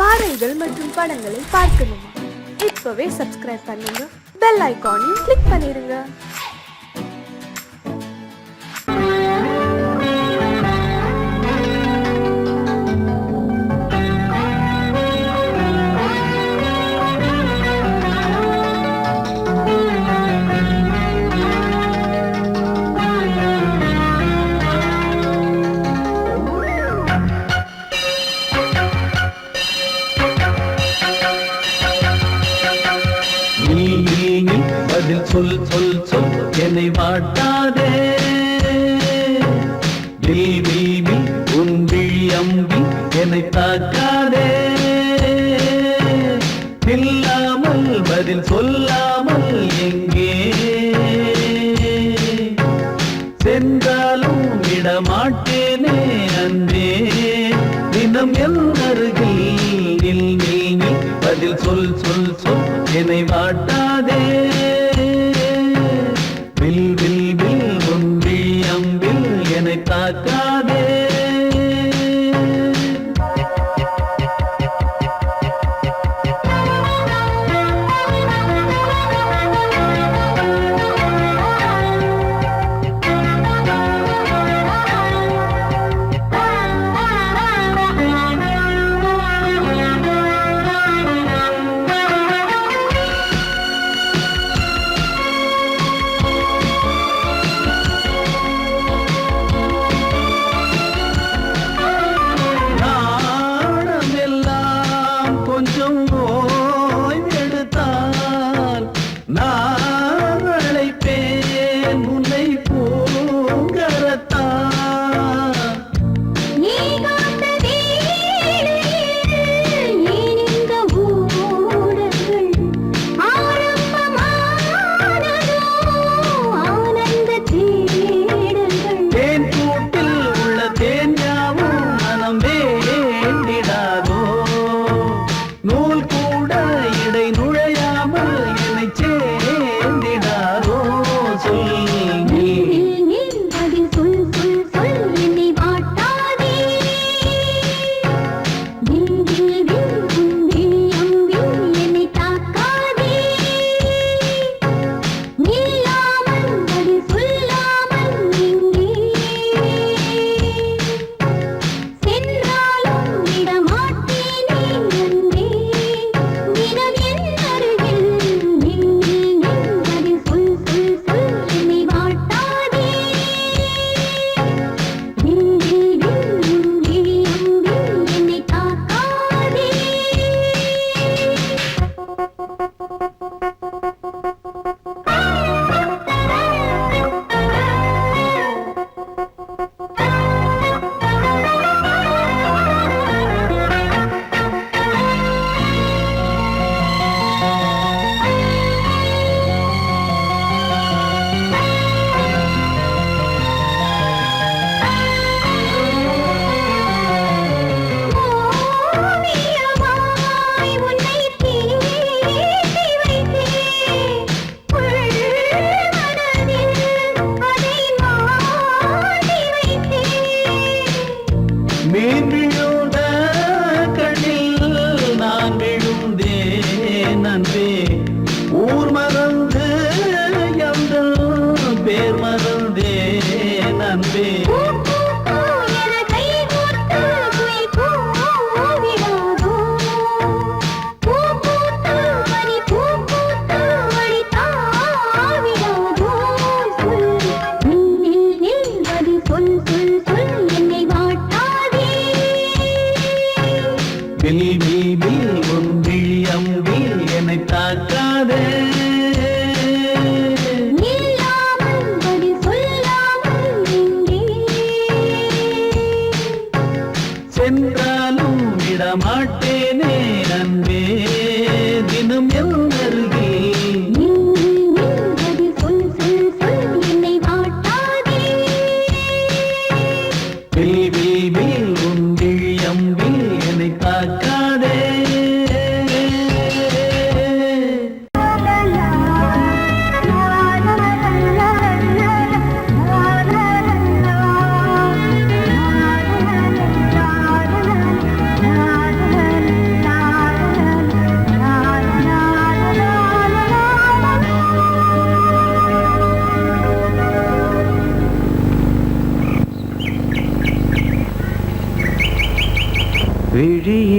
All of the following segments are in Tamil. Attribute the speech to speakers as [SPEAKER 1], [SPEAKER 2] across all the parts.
[SPEAKER 1] பாடல்கள் மற்றும் படங்களை பார்க்கணுமா? இப்பவே சப்ஸ்கிரைப் பண்ணுங்க, பெல் ஐகானையும் கிளிக் பண்ணிருங்க.
[SPEAKER 2] சொல் சொல் சொல் என்னை வாட்டாதே, உன் விழி அம்பி என்னை தாக்காதே. இல்லாமல் பதில் சொல்லாமல் எங்கே சென்றாலும் விடமாட்டேனே அன்பே. தினம் என் அருகில் பதில் சொல் சொல் சொல் என்னை வாட்டாதே. தாக்காதே.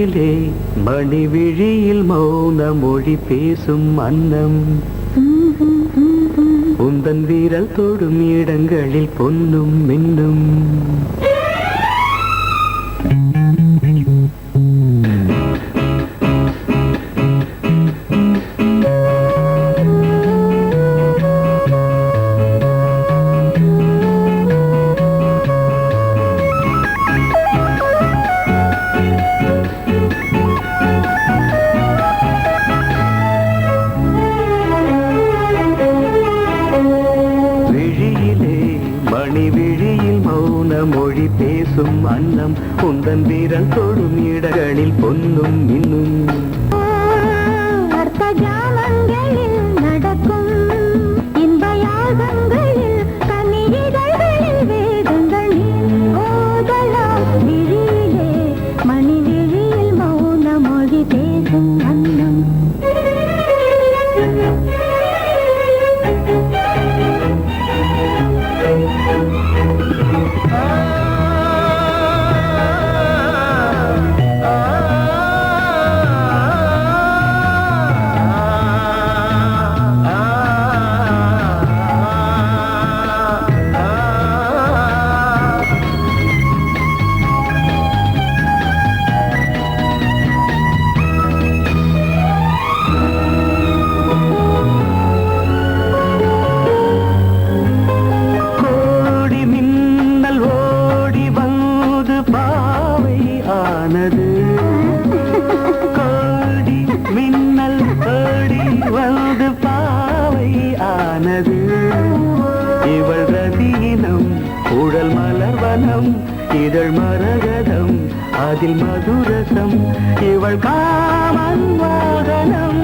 [SPEAKER 2] விழியிலே மணி விழியில் மௌன மொழி பேசும் அன்னம் உந்தன் வீரல் தொடும் இடங்களில் பொன்னும் மின்னும் மொழி பேசும் அன்னம் உந்தன் வீரல் தொடும் இடங்களில் பொன்னும் இன்னும்
[SPEAKER 3] அர்த்த ஜாமங்களில் நடக்கும் இன்ப யாகங்களில் கனிதழ்களில் வேதங்கள் ஓதலாம் விழியிலே மணி விழியில் மௌன மொழி பேசும் அன்னம் கோடி மின்னல் ஓடி வந்து பாவை ஆனது இவள் ரதீனம் உடல் மலர்வனம் இதழ் மரகதம் அதில் மதுரசம் இவள் காமன் மோகனம்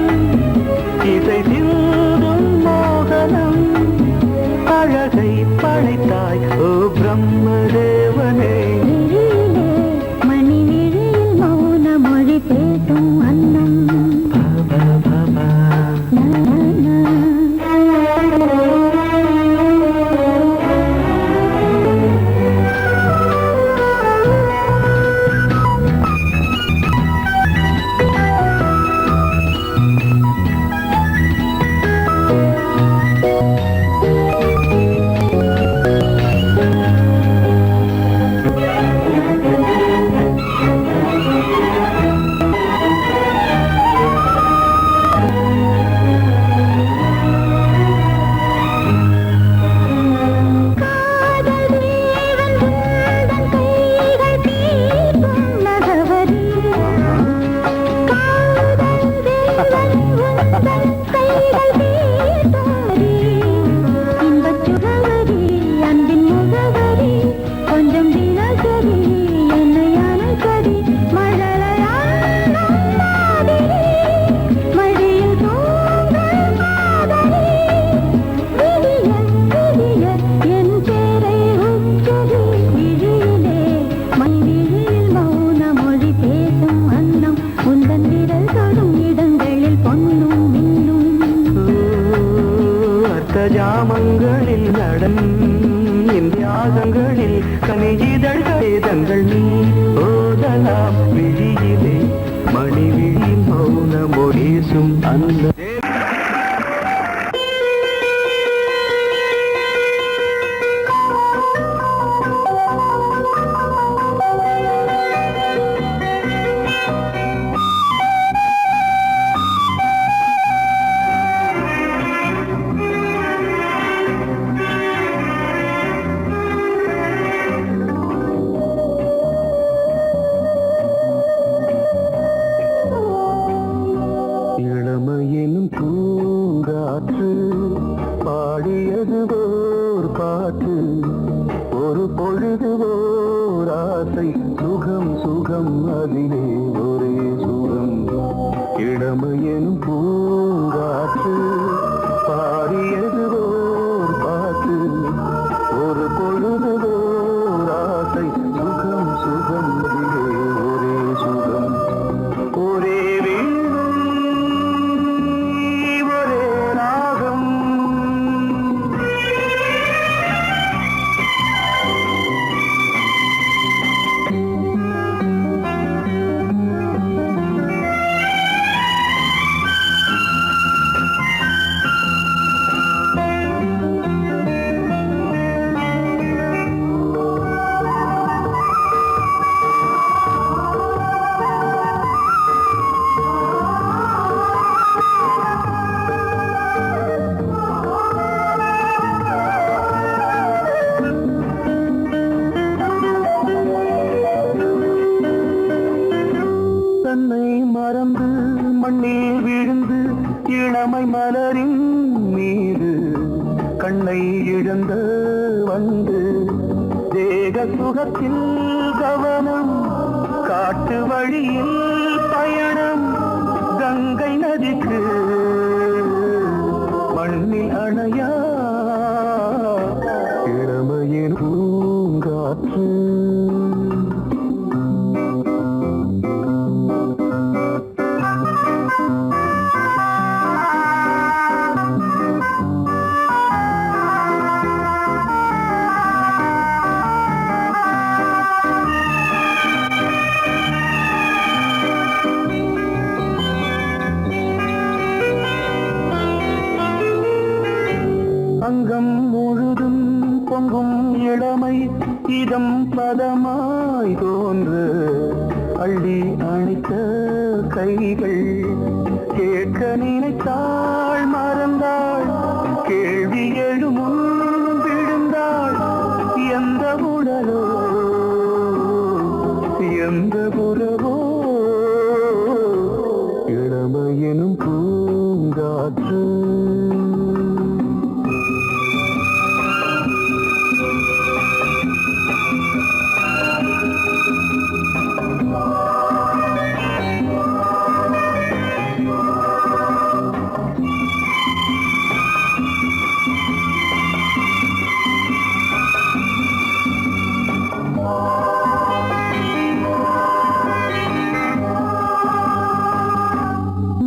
[SPEAKER 3] இசை சிந்தும் மோகனம் அழகை படைத்தாய் ஓ பிரம்மதேவனே பேசும் அன்னம்
[SPEAKER 2] ஜாமங்களில் நடன் இந்தியாசங்களில் கனிஜிதழ்கள் நீ ஓதலாம் விழியிலே மணி விழியில் மௌன மொழிசும் அந்த இளமையெனும் பூங்காற்று பாடியது ஓர் பாட்டு ஒரு பொழுது ஓர் ஆசை சுகம் சுகம் அதிலே ஒரே சுகம் இளமையெனும் பூங்காற்று பாடியது ஓர் பாட்டு ஒரு பொழுது ஓர் ஆசை சுகம் சுகம் அதிலே ஒரே சுகம் ஒரே
[SPEAKER 3] மறந்து மண்ணில் விழுந்து இளமை மலரின் மீது கண்ணை இழந்த வந்து தேக சுகத்தில் கவனம் காட்டு வழியில் பயணம் கங்கை நதிக்கு மண்ணில் அணையா இளமையின் பூங்காற்று அங்கம் முழுதும் பொங்கும் இளமை இதம் பதமாய் தோன்று அள்ளி அணைத்த கைகள் கேட்க நினைத்தாள் மறந்தாள் கேள்வி எழுமுன் விழுந்தாள் எந்த உடலோ எந்த புறவோ இளமையெனும் பூங்காற்று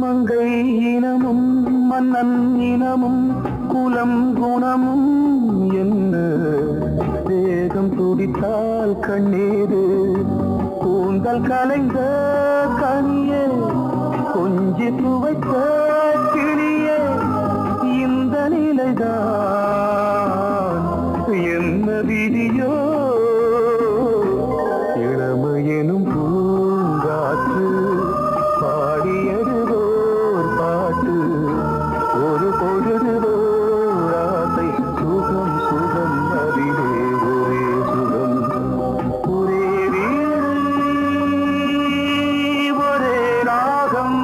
[SPEAKER 3] மங்கை இனமும் மன்னன் இனமும் குலம் குணமும் என்ன வேகம் துடித்தால் கண்ணீரு கூந்தல் கலைந்த கனியே கொஞ்சி துவைத்த கிளியே இந்த நிலைதான் என்ன விதியோ இளமையெனும் பூங்காற்று பாடியதுவோர் பாட்டு ஒரு பொழுதுவோர் ஆசை சுகம் சுகம் அதிலே ஒரே சுகம் ஒரே வீடு ஒரே ராகம்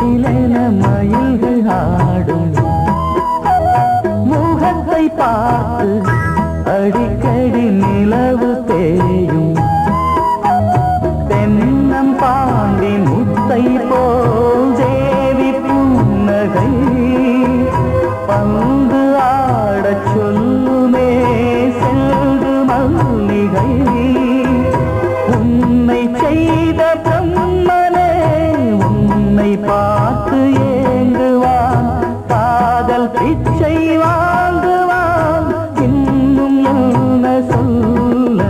[SPEAKER 2] குயிலென மயில்கள் ஆடும் முகத்தை பார்த்து அடிக்கடி நிலவு தேயும் தென்னம் பாண்டி முத்தை போல் தேவி புன்னகை பந்து ஆடச் சொல்லுமே செல்கு மல்லிகை உன்னை செய்த பிரம்மனே உன்னை பார்த்து ஏங்குவான் காதல் பிச்சை வாங்குவான் இன்னும் என்ன சொல்ல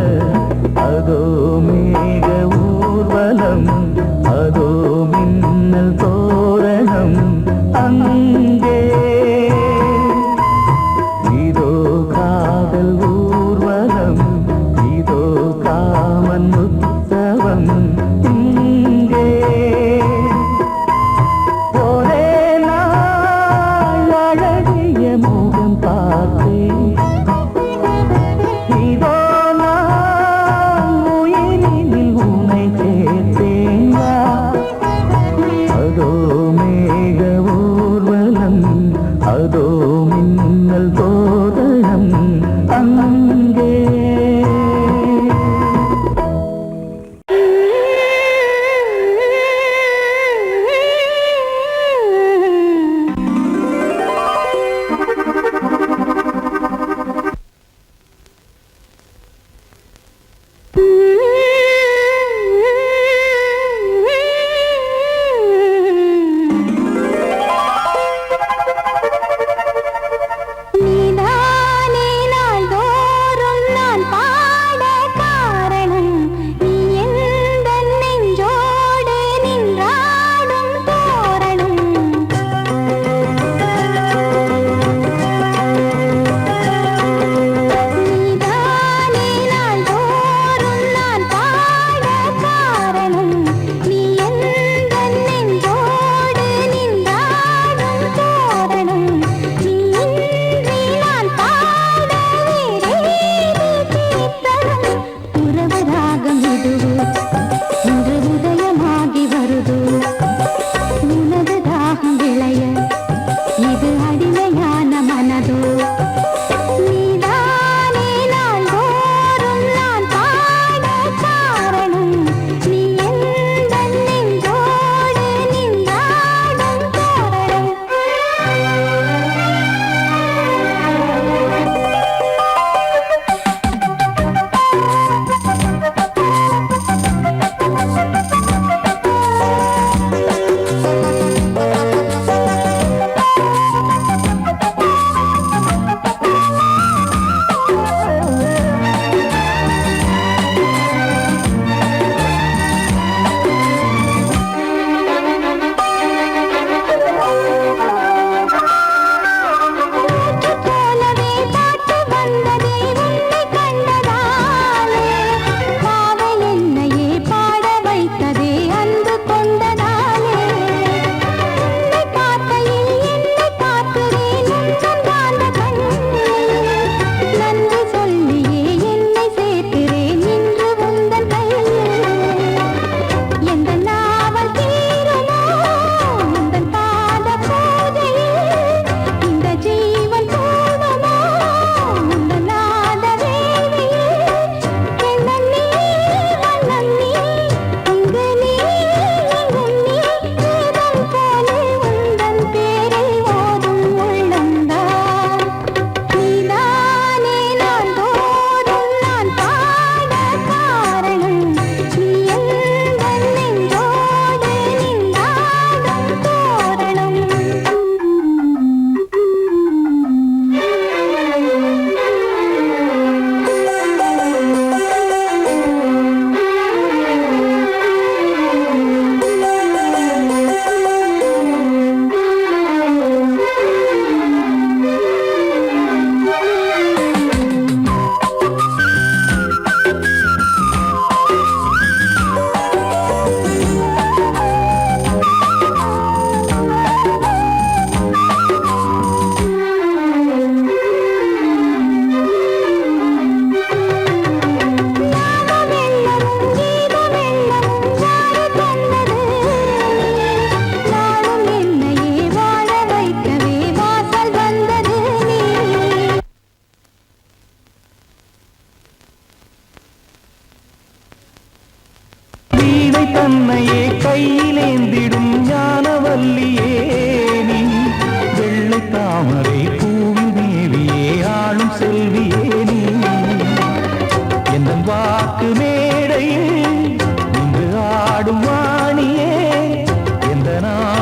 [SPEAKER 2] அதோ மேக ஊர்வலம் அதோ மின்னல் தோரணம் அங்கே இதோ காதல் ஊர்வலம் இதோ காமன் உற்சவம் இங்கே ஒரே நாள் அழகிய முகம் பார்த்தேன் இதோ நான் உயிரினில் உன்னை சேர்த்தேன் அதோ மேக ஊர்வலம் அதோ மின்னல் தோரணம் அங்கே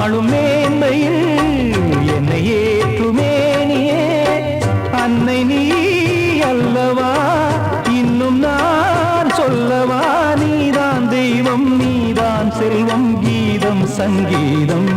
[SPEAKER 2] வாழும் மேன்மையில் என்னை ஏற்றுமேனியே அன்னை நீ அல்லவா இன்னும் நான் சொல்லவா நீதான் தெய்வம் நீதான் செல்வம் கீதம் சங்கீதம்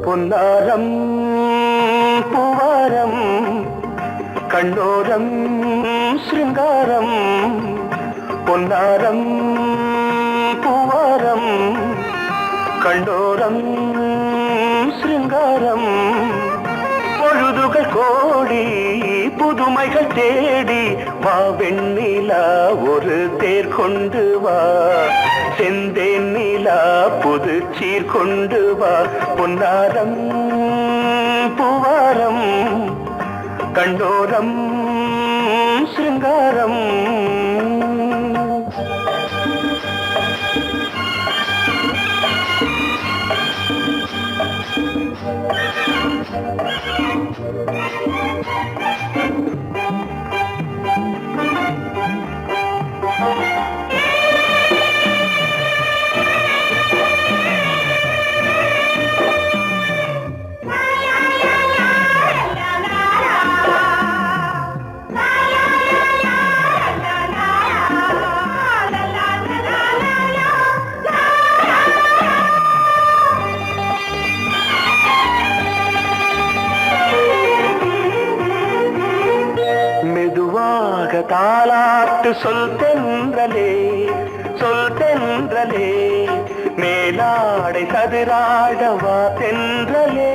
[SPEAKER 3] பொன்னாரம் பூவாரம் கண்ணோரம் சிருங்காரம் பொன்னாரம் பூவாரம் கண்ணோரம் சிருங்காரம் பொழுதுகள் கோடி புதுமைகள் தேடி வா வெண்ணிலா ஒரு தேர் கொண்டு வா செந்தேன் நிலா புது சீர் கொண்டு வா பொன்னாரம் பூவாரம் கண்டோரம் சிருங்காரம் தாலாட்டு சொல் தென்றலே சொல் தென்றலே மேலாடை சதுராட வா தென்றலே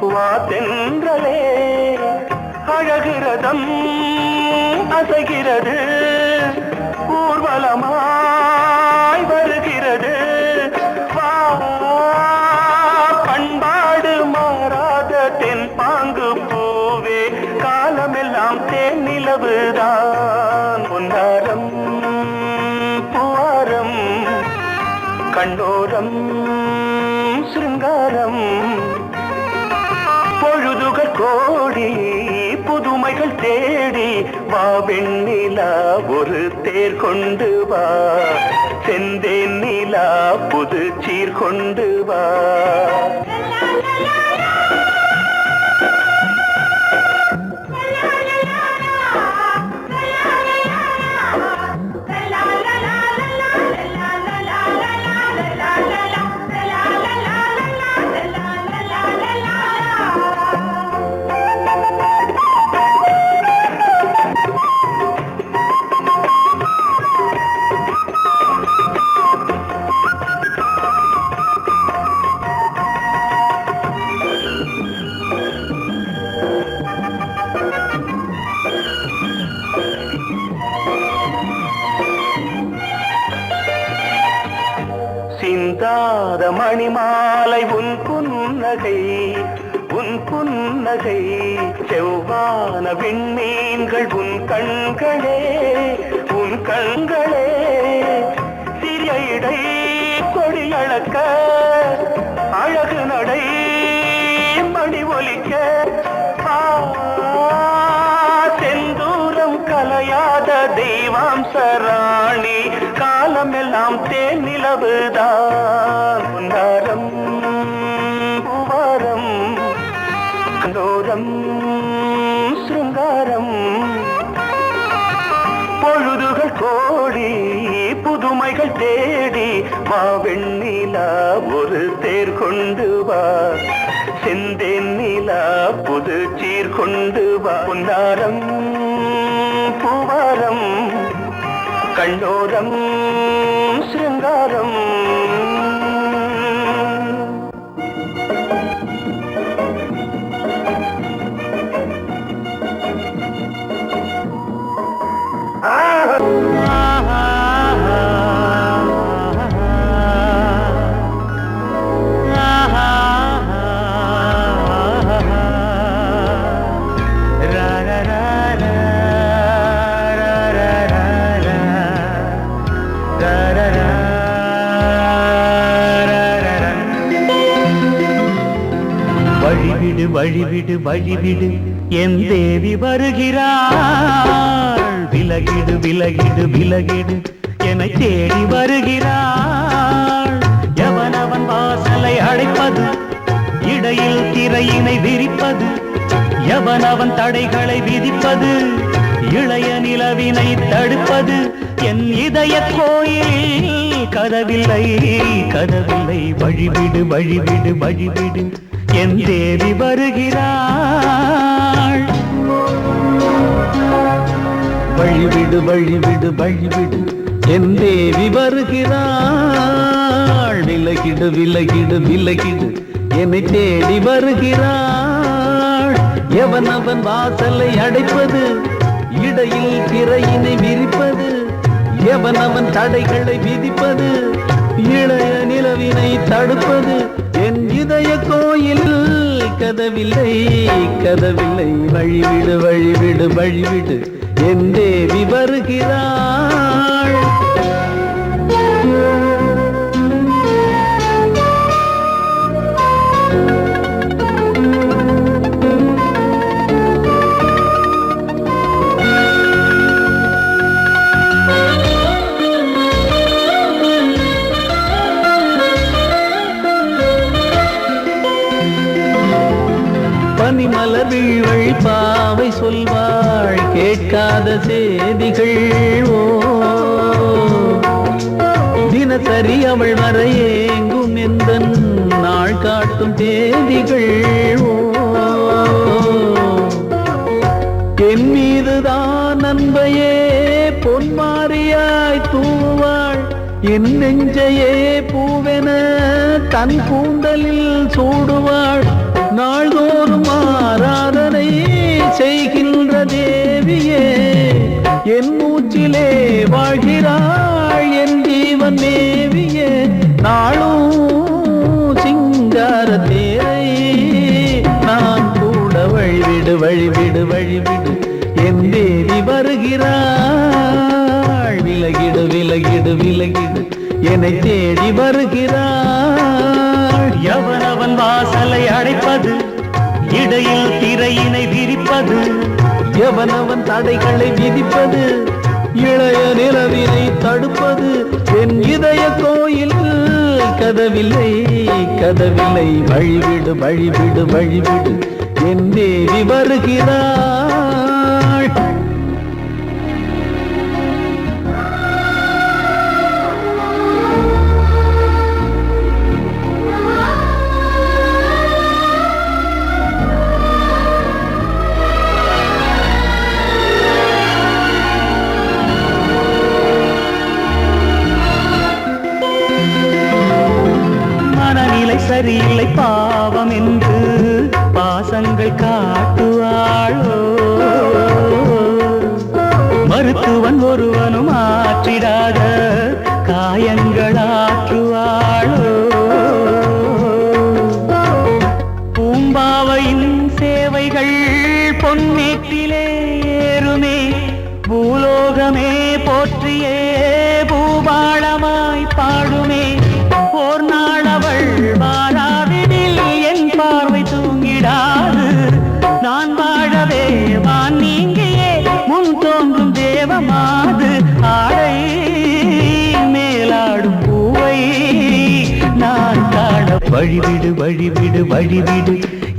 [SPEAKER 3] வா தென்றலே அழகிறதம் அசைகிறது ஊர்வலமாய் வருகிறது வா பண்பாடு மாறாத தென் பாங்கு பூவே காலமெல்லாம் தேன் நிலவுதான் பொன்னாரம் பூவாரம் கண்ணோரம் சிருங்காரம் பொழுதுகள் கோடி புதுமைகள் தேடி வா வெண்ணிலா ஒரு தேர் கொண்டு வா செந்தேன் நிலா புது சீர் கொண்டு வா சிந்தாத மணிமாலை உன் புன்னகை உன் புன்னகை செவ்வான விண்மீன்கள் உன் கண்களே உன் கண்களே சிறிய இடை கொடியளக்க அழகு நடை மணி ஒலிக்க செந்தூரம் கலையாத தெய்வாம்சராணி காலமெல்லாம் தேன் நிலவுதான் பொன்னாரம் பூவாரம் கண்டோரம் சிருங்காரம் உண்மைகள் தேடி வா வெண்ணிலா ஒரு தேர் கொண்டு வா செந்தேன் நிலா புது சீர் கொண்டு வா பொன்னாரம் பூவாரம் கண்டோரம் சிருங்காரம்
[SPEAKER 2] வழிவிடு வழிவிடு வழிவிடு என் தேவி வருகிறாள் விலகிடு விலகிடு விலகிடு என்னை தேடி வருகிறாள் எவனவன் வாசலை அடைப்பது இடையில் திரையினை விரிப்பது எவனவன் தடைகளை விதிப்பது இளைய நிலவினை தடுப்பது என் இதய கோயில் கதவில்லை கதவில்லை வழிவிடு வழிவிடு வழிவிடு என் தேவி வருகிறாள் வழிவிடு வழிவிடு வழிவிடு என் தேவி வருகிறாள் விலகிடு விலகிடு விலகிடு என்னை தேடி வருகிறாள் எவனவன் வாசலை அடைப்பது இடையில் திரையினை விரிப்பது எவனவன் தடைகளை விதிப்பது இளைய நிலவினை தடுப்பது என் இதய கோயில் கதவில்லை கதவில்லை வழிவிடு வழிவிடு வழிவிடு என் தேவி வருகிறாள் பனிமலர் வீழ்வழி பாவை சொல்வாள் கேட்காத செய்திகள் ஓ தினசரி அவள் வர ஏங்கும் எந்த நாள் காட்டும் தேதிகள் ஓ என் மீதுதான் அன்பையே பொன்மாரியாய் தூவாள் என் நெஞ்சையே பூவென தன் கூந்தலில் சூடுவாள் நாள்தோறும் ஆராதனை செய்கின்ற தேவியே என் மூச்சிலே வாழ்கிறாள் என் ஜீவன் தேவியே நாளும் சிங்கார தேரை நான் கூட வழிவிடு வழிவிடு வழிவிடு என் தேவி வருகிறாள் விலகிடு விலகிடு விலகிடு என்னை தேடி வருகிறாள் எவனவன் வாசலை அடைப்பது இடையில் திரையினை விரிப்பது எவனவன் தடைகளை விதிப்பது இளைய நிலவினை தடுப்பது என் இதய கோயில் கதவில்லை கதவில்லை வழிவிடு வழிவிடு வழிவிடு என் தேவி வருகிறாள் சரியில்லை பாவம் என்று பாசங்கள் காட்டுவாளோ மருத்துவன் ஒருவனும் ஆற்றிடாத காயங்களாற்றுவாளோ பூம்பாவையின் சேவைகள் பொன்னேற்றிலே ஏறுமே பூலோகமே போற்றியே பூபாளமாய் பாடுமே ஓர் நாளவள் வாராவிடில் என் பார்வை தூங்கிடாது நான் வாழவே வான் நீங்கியே முன் தோன்றும் தேவமாது ஆடை மேலாடும் பூவை நான் காண வழிவிடு வழிவிடு வழிவிடு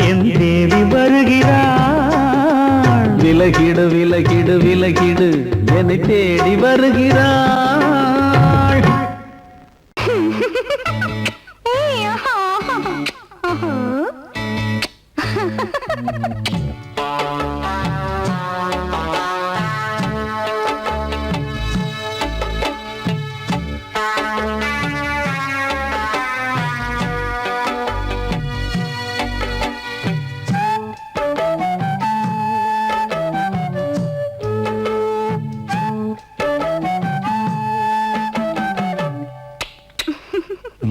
[SPEAKER 2] என் தேவி வருகிறாள் விலகிடு விலகிடு விலகிடு என்னை தேடி வருகிறாள்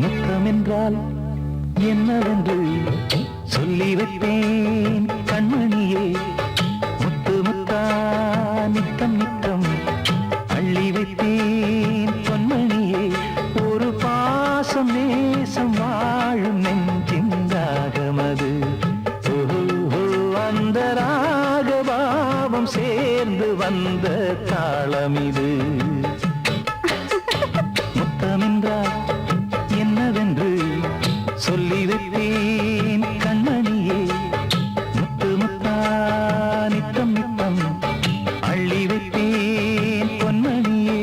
[SPEAKER 2] முத்தமென்றால் என்னவென்று சொல்லி வைப்பேன் கண்மணியே. முத்து முத்தா நித்தம் நித்தம் அள்ளி வைப்பேன் பொன்மணியே. ஒரு பாசம் நேசம் வாழும் நெஞ்சின்றாகமது. அந்த ராகபாவம் சேர்ந்து வந்த தாளமிது. முத்தமென்றால் என்னவென்று சொல்லி வைப்பேன் கண்மணியே. முத்து முத்தா நித்தம் நித்தம் அள்ளி வைப்பேன் பொன்மணியே.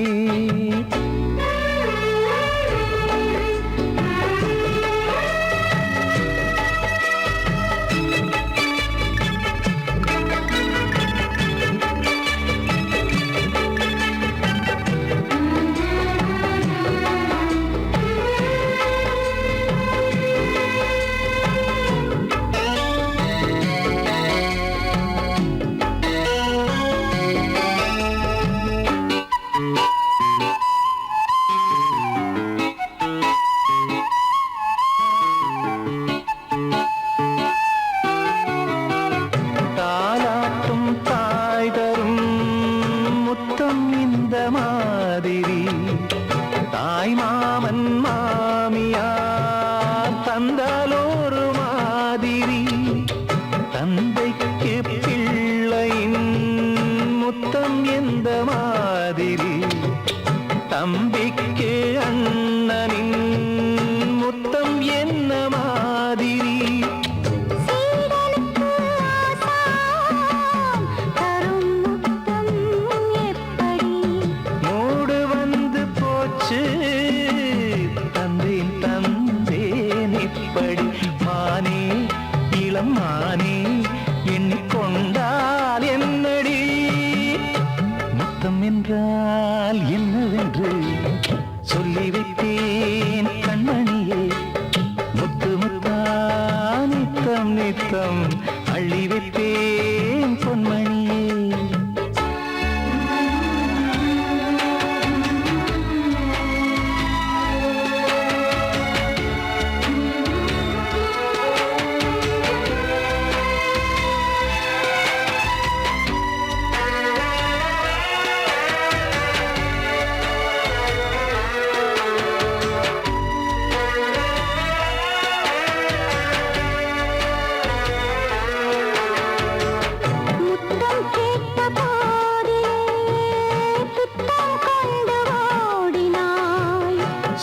[SPEAKER 2] தாலாட்டும் தாய் தரும் முத்தம் இந்த மாதிரி. தாய் மாமன் மாமியார் தந்தாலோரு மாதிரி. தந்தைக்கு பிள்ளையின் முத்தம் எந்த மாதிரி. தம்பிக்கு அண்ணனின் முத்தம் என்ன மாதிரி. மூடு வந்து போச்சு தந்தேன் தந்தேன் இப்படி. மானே இளம் மானே எண்ணிக்கொண்டால் என்னடி. முத்தம் என்றால் என்னவென்று சொல்லி வைத்தேன் கண்மணியே. முத்து முத்தா நித்தம் நித்தம் அள்ளி வைப்பேன் பொன்மணியே.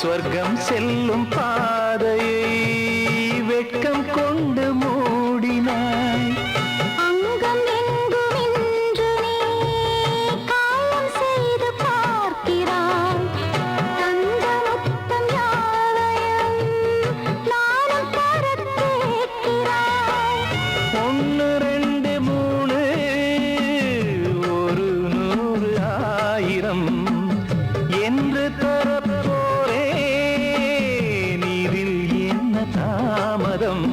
[SPEAKER 2] சொர்க்கம் செல்லும் பாதையை வெட்கம் கொண்டு மூடினாய்.
[SPEAKER 4] அங்கம் எங்கும் இன்று நீ காயம் செய்து பார்க்கிறாய். தந்த முத்தம் யாவையும் நானும் தர கேட்கிறாய்.
[SPEAKER 2] 1 2 3 ஒரு 100 1000 என்று தரப்போரேன். இதில் என்ன தாமதம்?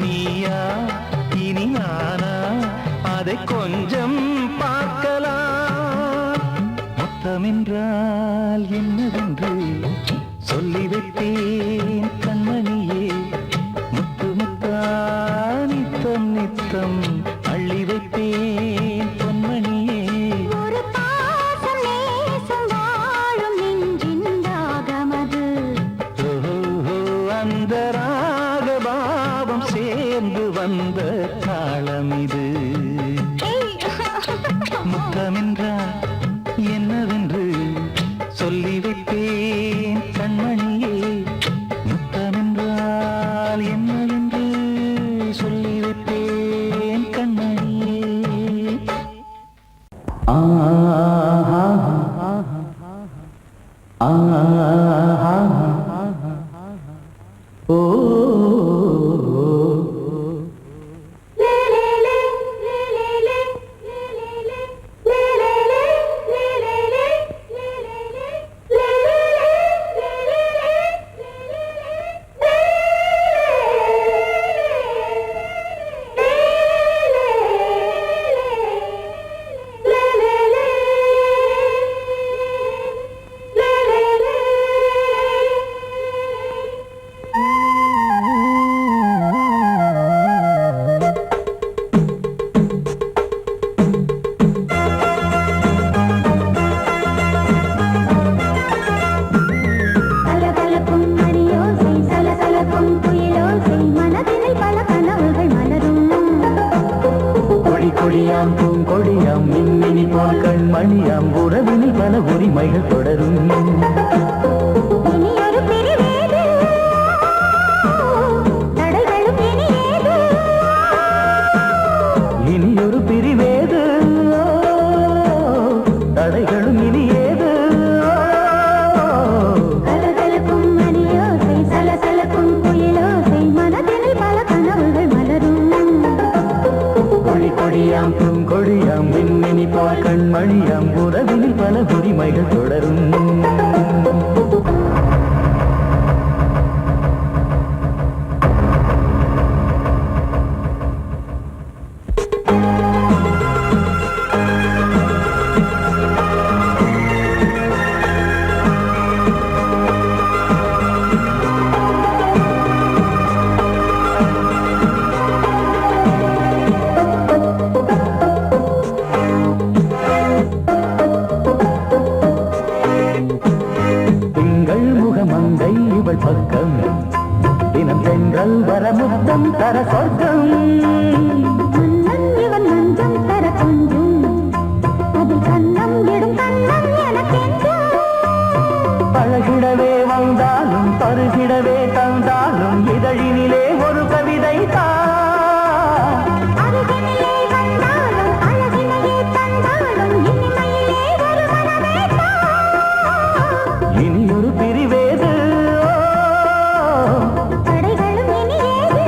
[SPEAKER 2] நீயா இனி நானா அதை கொஞ்சம் பார்க்கலாம். முத்தமென்றால் என்னவென்று சொல்லி வைத்தேன் கண்மணியே. முத்து முத்தா நித்தம் நித்தம் அள்ளி வைப்பேன் பொன்மணியே.
[SPEAKER 4] ஒரு பாசம் நேசம் வாழும் நெஞ்சின் ராகமது.
[SPEAKER 2] அந்த ராகபாவம் சேர்ந்து வந்த தாளமிது. முத்தமென்றால் என்னவென்று சொல்லி வைப்பேன் கண்மணியே. முத்தமென்றால் என்னவென்று சொல்லி வைப்பேன் கண்மணியே. ஓ
[SPEAKER 4] லே லே லே
[SPEAKER 2] உறவினில் பல உரிமைகள் தொடரும்.
[SPEAKER 4] இனி ஒரு பிரிவேது, தடைகளும் இனி ஏது.
[SPEAKER 2] இனி ஒரு பிரிவேது, தடைகளும் இனி ஏது.
[SPEAKER 4] கலகலக்கும் மணியோசை, சலசலக்கும் குயிலோசை, மனதினில் பல கனவுகள் மலரும்.
[SPEAKER 2] கொடி கொடியாம் பூங்கொடியாம் மின்மினி போல் கண்மணியாம் உறவினில் பல உரிமைகள் தொடரும். திங்கள் முகமங்கை இவள் பக்கம் தினம் தென்றல் வர முத்தம் தர சொர்க்கம்.
[SPEAKER 4] மன்னன் இவன் மஞ்சம் தர கொஞ்சும், அதில் கண்ணம் இடும் கண்ணம் எனக்கென்றும்.
[SPEAKER 2] பழகிடவே வந்தாலும் பருகிடவே தந்தாலும் இதழினிலே ஒரு கவிதை தான்.
[SPEAKER 4] அருகினிலே வந்தாலும் அழகினையே தந்தாலும் இனிமையிலே ஒரு மனமே தான்.
[SPEAKER 2] இனி ஒரு பிரிவேது,
[SPEAKER 4] தடைகளும் இனி ஏது.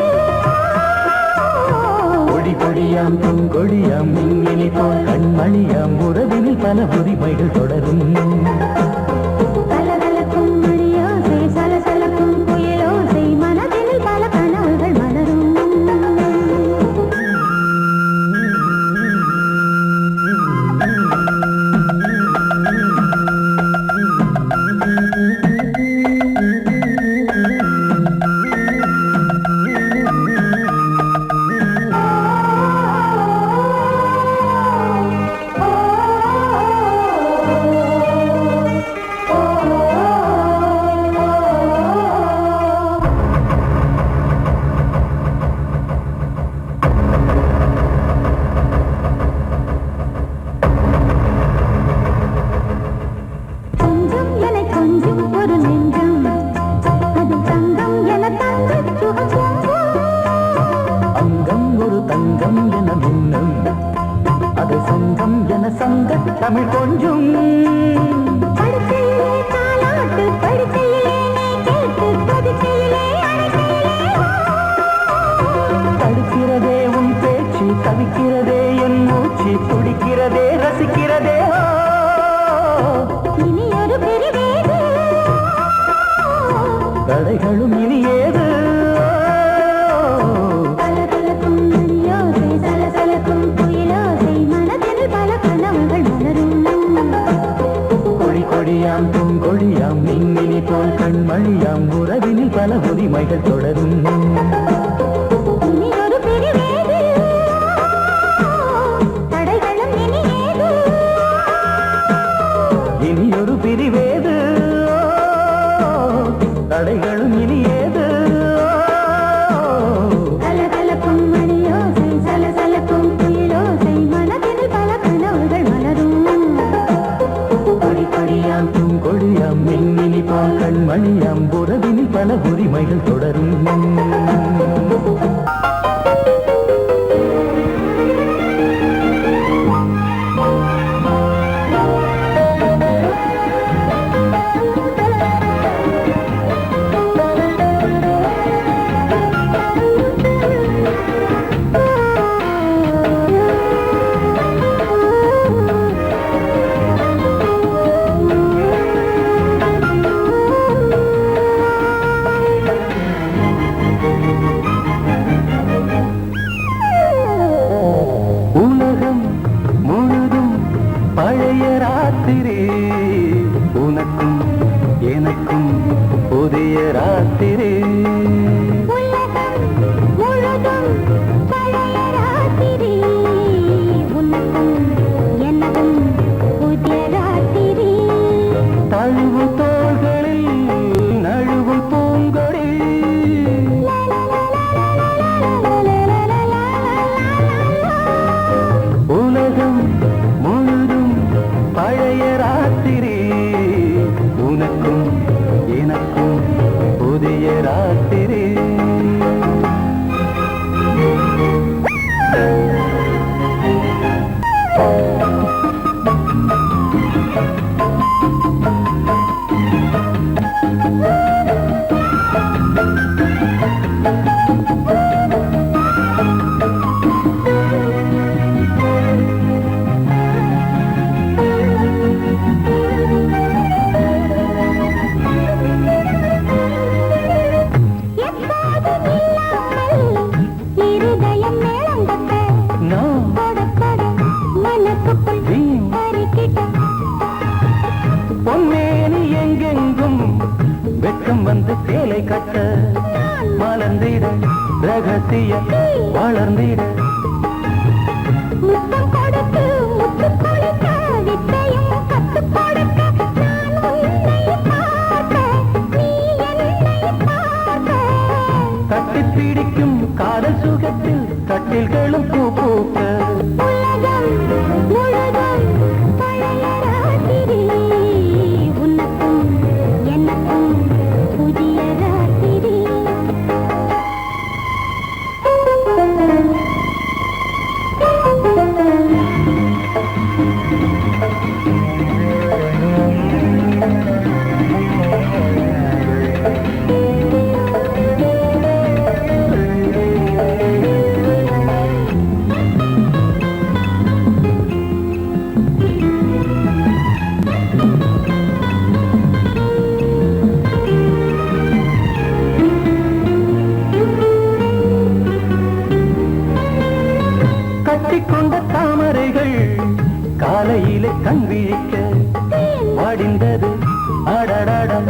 [SPEAKER 2] கொடி கொடியாம் பூங்கொடியாம் மின்மினி போல் கண்மணியாம் உறவினில் பல உரிமைகள் தொடரும்.
[SPEAKER 4] கலகலக்கும் மணியோசை, சலசலக்கும் குயிலோசை, மனதினில் பல கனவுகள் மலரும். கொஞ்சம் என கொஞ்சம் ஒரு நெஞ்சம், அது தங்கம் என தங்கச் சுகம் பொங்கும்.
[SPEAKER 2] அங்கம் ஒரு தங்கம் என மின்னும், அது சங்கம் என சங்க தமிழ் கொஞ்சும்.
[SPEAKER 4] படுக்கையிலே தாலாட்டு, படுக்கையிலே நீ கேட்டு, படுக்கையிலே அழைக்கையிலே வா.
[SPEAKER 2] தடுக்கிறதே உன் பேச்சு, தவிக்கிறதே என் மூச்சு, துடிக்கிறதே ரசிக்கிறதே.
[SPEAKER 4] இனி ஒரு பிரிவேது,
[SPEAKER 2] தடைகளும் இனி ஏது.
[SPEAKER 4] கலகலக்கும் மணியோசை, சலசலக்கும் குயிலோசை, மனதினில் பல கனவுகள் மலரும்.
[SPEAKER 2] கொடி கொடியாம் பூங்கொடியாம் மின்மினி போல் கண்மணியாம் உறவினில் பல உரிமைகள் தொடரும்.
[SPEAKER 4] இனி ஒரு பிரிவேது, தடைகளும் இனி ஏது.
[SPEAKER 2] இனி ஒரு பிரிவேது, தடைகளும் இனி ஏது.
[SPEAKER 4] கலகலக்கும் மணியோசை, சலசலக்கும் குயிலோசை, மனதினில் பல கனவுகள் மலரும்.
[SPEAKER 2] கொடி கொடியாம் பூங்கொடியாம் மின்மினி போல் கண்மணியாம் உறவினில் பல உரிமைகள் தொடரும். உலகம் முழுதும் பழைய ராத்திரி, உனக்கும் எனக்கும் புதிய ராத்திரி.
[SPEAKER 4] உலகம் முழுதும் பழைய ராத்திரி, உனக்கும் எனக்கும் புதிய ராத்திரி.
[SPEAKER 2] தழுவு தோள்களில் நழுவு பூங்கொடி, உலகம் முழுதும் பழைய வெட்கம் வந்து சேலை கட்ட மலர்ந்திட ரகசிய வளர்ந்திட
[SPEAKER 4] முத்தம் கொடுத்து முத்து கொடுக்க வித்தையும் கத்து கொடுக்க நான் உன்னை பார்க்க நீ என்னை பார்க்க
[SPEAKER 2] தட்டி பிடிக்கும் காதல் சுகத்தில் கட்டில்களும் பூ பூக்க
[SPEAKER 4] உலகம் முழுதும் பழைய ராத்திரி உனக்கும் எனக்கும் புதிய ராத்திரி
[SPEAKER 2] கட்டிக்கொண்ட தாமரைகள் காலையிலே கண் விழிக்க வாடிந்தது அடடடம்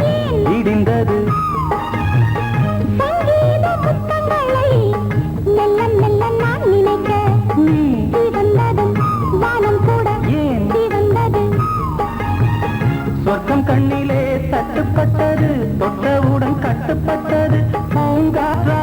[SPEAKER 2] இடிந்தது
[SPEAKER 4] சங்கீத புத்தங்களை மெல்ல மெல்ல நான் நினைக்க
[SPEAKER 2] நீ
[SPEAKER 4] சிவந்ததும் வானம் கூட
[SPEAKER 2] ஏன்
[SPEAKER 4] சிவந்தது
[SPEAKER 2] சொர்க்கம் கண்ணிலே தட்டுப்பட்டது தொட்டவுடன் கட்டுப்பட்டது பூங்காற்றா